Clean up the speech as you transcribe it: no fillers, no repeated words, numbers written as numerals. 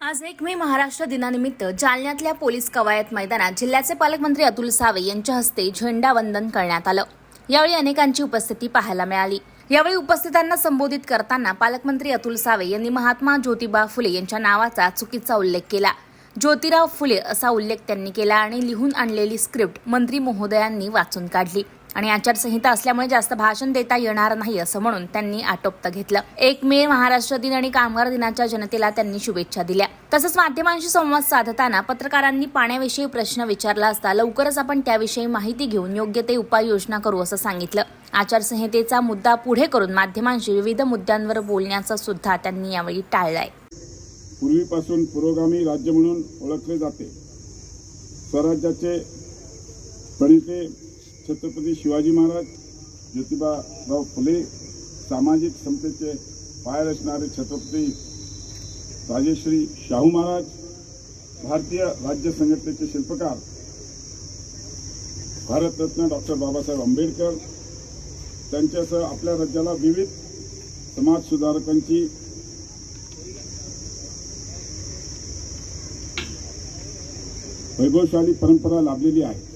आज 1 मे महाराष्ट्र दिनानिमित्त जालन्यातल्या पोलीस कवायत मैदानात जिल्ह्याचे पालकमंत्री अतुल सावे यांच्या हस्ते झेंडावंदन करण्यात आलं। यावेळी अनेकांची उपस्थिती पाहायला मिळाली। यावेळी उपस्थितांना संबोधित करताना पालकमंत्री अतुल सावे यांनी महात्मा ज्योतिबा फुले यांच्या नावाचा चुकीचा उल्लेख केला। ज्योतिराव फुले असा उल्लेख त्यांनी केला आणि लिहून आणलेली स्क्रिप्ट मंत्री महोदयांनी वाचून काढली आणि आचारसंहिता असल्यामुळे जास्त भाषण देता येणार नाही असं म्हणून त्यांनी आटोपतं घेतलं। 1 मे महाराष्ट्र दिन आणि कामगार दिनाच्या जनतेला त्यांनी शुभेच्छा दिल्या। तसंच माध्यमांशी संवाद साधताना पत्रकारांनी पाण्याविषयी प्रश्न विचारला असता लवकरच आपण त्याविषयी माहिती घेऊन योग्य ते उपाययोजना करू असं सांगितलं। आचारसंहितेचा मुद्दा पुढे करून माध्यमांशी विविध मुद्द्यांवर बोलण्याचं सुद्धा त्यांनी यावेळी टाळलंय। पूर्वीपासून पुरोगामी राज्य म्हणून ओळखले जाते। स्वराज्याचे प्रणेते छत्रपती शिवाजी महाराज, ज्योतिबाराव फुले, सामाजिक समतेचे पाय रचणारे छत्रपती राजश्री शाहू महाराज, भारतीय राज्य संघटनेचे शिल्पकार भारतरत्न डॉक्टर बाबासाहेब आंबेडकर, त्यांच्यासह आपल्या राज्याला विविध समाज सुधारकांची वैभवशाली परंपरा लाभलेली आहे।